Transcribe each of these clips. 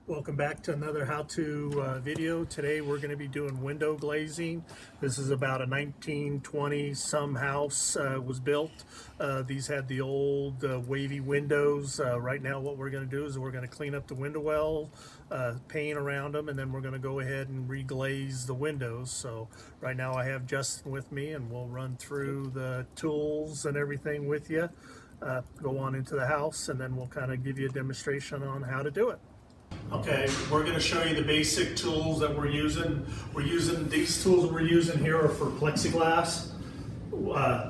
Welcome back to another how-to video. Today we're going to be doing window glazing. This is about a 1920 some house was built. These had the old wavy windows. Right now what we're going to do is we're going to clean up the window well, paint around them, and then we're going to go ahead and reglaze the windows. So right now I have Justin with me and we'll run through the tools and everything with you. Go on into the house and then we'll kind of give you a demonstration on how to do it. Okay, we're going to show you the basic tools that we're using. These tools we're using here are for plexiglass.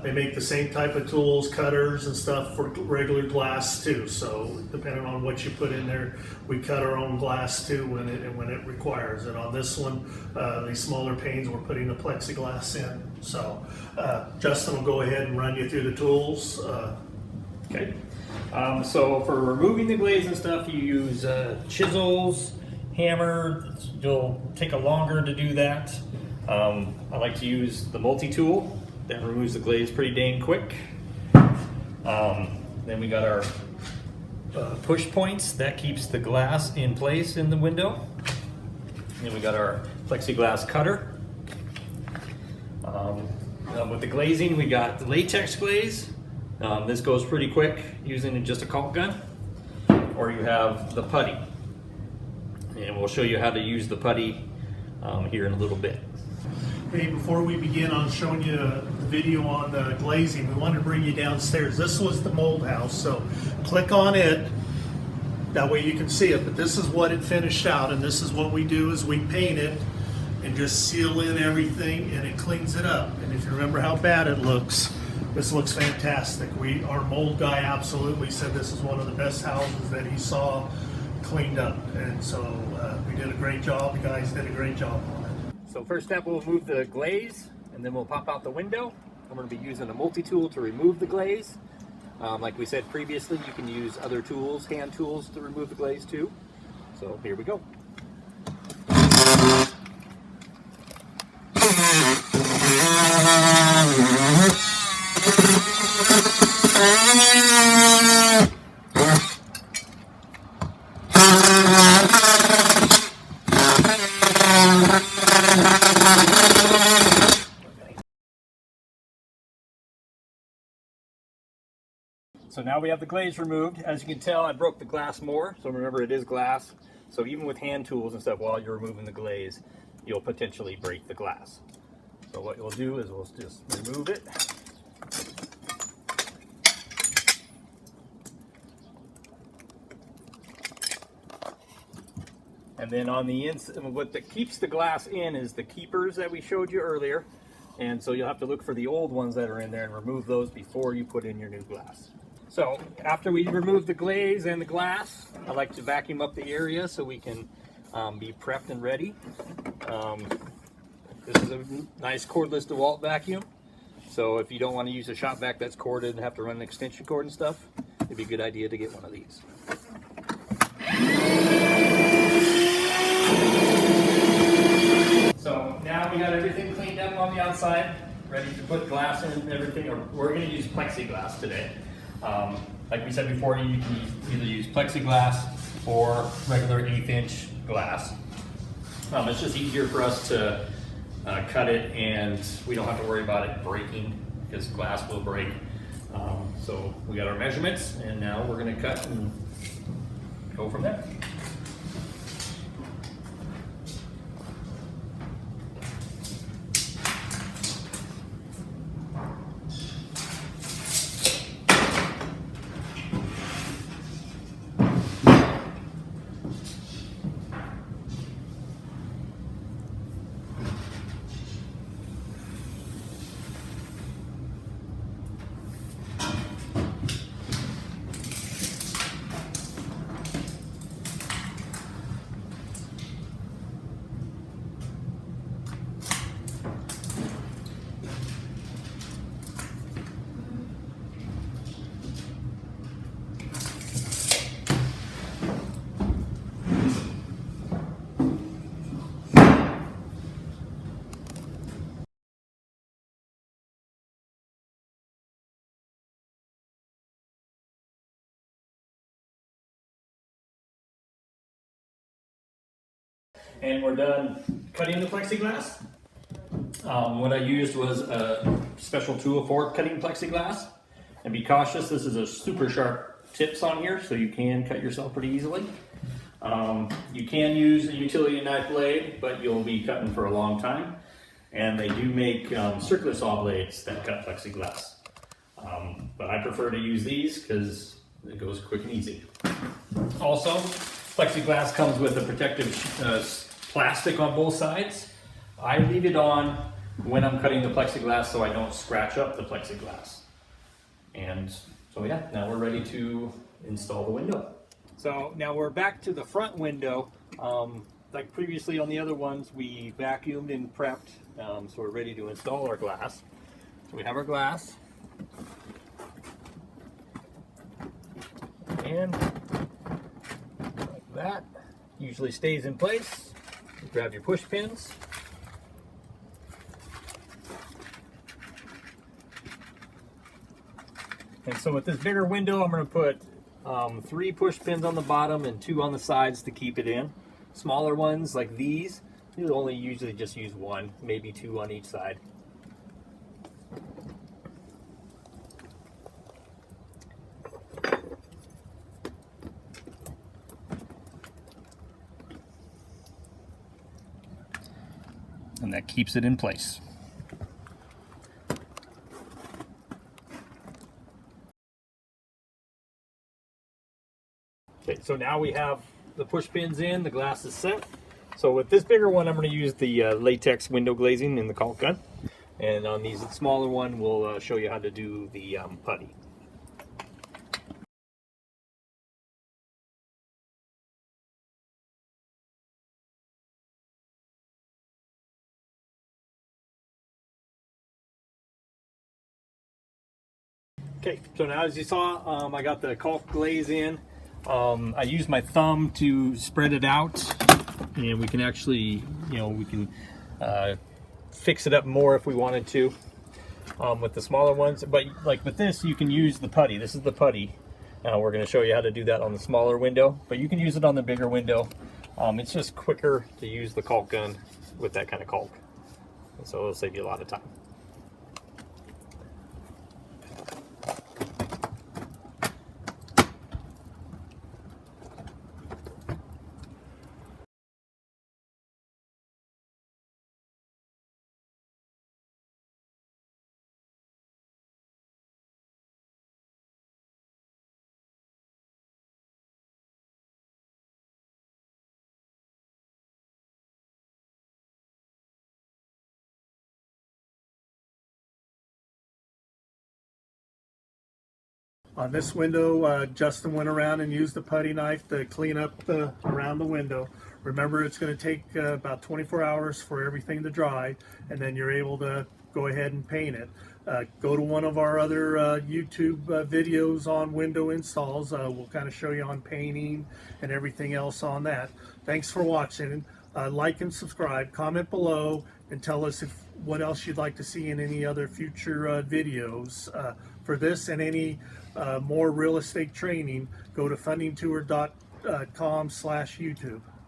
They make the same type of tools, cutters and stuff for regular glass too. So depending on what you put in there, we cut our own glass too when it requires it. On this one, these smaller panes, we're putting the plexiglass in. So Justin will go ahead and run you through the tools. Okay. So for removing the glaze and stuff, you use chisels, hammer. It'll take a longer to do that. I like to use the multi-tool. That removes the glaze pretty dang quick. Then we got our push points. That keeps the glass in place in the window. Then we got our plexiglass cutter. With the glazing, we got the latex glaze. This goes pretty quick using just a caulk gun, or you have the putty, and we'll show you how to use the putty here in a little bit. Hey, before we begin on showing you the video on the glazing, we wanted to bring you downstairs. This was the mold house, so click on it, that way you can see it, but this is what it finished out, and this is what we do is we paint it and just seal in everything and it cleans it up. And if you remember how bad it looks, this looks fantastic. Our mold guy absolutely said this is one of the best houses that he saw cleaned up, and so we did a great job. The guys did a great job on it. So first step, we'll remove the glaze, and then we'll pop out the window. I'm going to be using a multi-tool to remove the glaze. Like we said previously, you can use other tools, hand tools, to remove the glaze too. So here we go. So now we have the glaze removed. As you can tell, I broke the glass more, so remember it is glass. So even with hand tools and stuff, while you're removing the glaze, you'll potentially break the glass. So what we'll do is we'll just remove it. And then on the inside, what keeps the glass in is the keepers that we showed you earlier. And so you'll have to look for the old ones that are in there and remove those before you put in your new glass. So after we remove the glaze and the glass, I like to vacuum up the area so we can be prepped and ready. This is a nice cordless DeWalt vacuum. So if you don't want to use a shop vac that's corded and have to run an extension cord and stuff, it'd be a good idea to get one of these. So now we got everything cleaned up on the outside, ready to put glass in and everything. We're going to use plexiglass today. Like we said before, you can either use plexiglass or regular 1/8" glass. It's just easier for us to cut it, and we don't have to worry about it breaking because glass will break. So we got our measurements, and now we're going to cut and go from there. and we're done cutting the plexiglass. What I used was a special tool for cutting plexiglass. And be cautious, this is a super sharp tips on here, so you can cut yourself pretty easily. You can use a utility knife blade, but you'll be cutting for a long time. And they do make circular saw blades that cut plexiglass. But I prefer to use these because it goes quick and easy. Also, plexiglass comes with a protective plastic on both sides. I leave it on when I'm cutting the plexiglass so I don't scratch up the plexiglass. And so yeah, now we're ready to install the window. So now we're back to the front window. Like previously on the other ones, we vacuumed and prepped, so we're ready to install our glass. So we have our glass. And like that, usually stays in place. You grab your push pins. And so with this bigger window, I'm going to put 3 push pins on the bottom and 2 on the sides to keep it in. Smaller ones like these, you'll only usually just use 1, maybe 2 on each side. And that keeps it in place. Okay, so now we have the push pins in, the glass is set. So with this bigger one, I'm going to use the latex window glazing in the caulk gun. And on these smaller one, we'll show you how to do the putty. Okay, so now as you saw, I got the caulk glaze in. I use my thumb to spread it out, and we can actually, we can fix it up more if we wanted to with the smaller ones. But like with this, you can use the putty. This is the putty. We're going to show you how to do that on the smaller window, but you can use it on the bigger window. It's just quicker to use the caulk gun with that kind of caulk, and so it'll save you a lot of time. On this window, Justin went around and used the putty knife to clean up around the window. Remember, it's going to take about 24 hours for everything to dry, and then you're able to go ahead and paint it. Go to one of our other YouTube videos on window installs. We'll kind of show you on painting and everything else on that. Thanks for watching. Like and subscribe, comment below, and tell us what else you'd like to see in any other future videos. For this and any more real estate training, go to fundingtour.com/YouTube.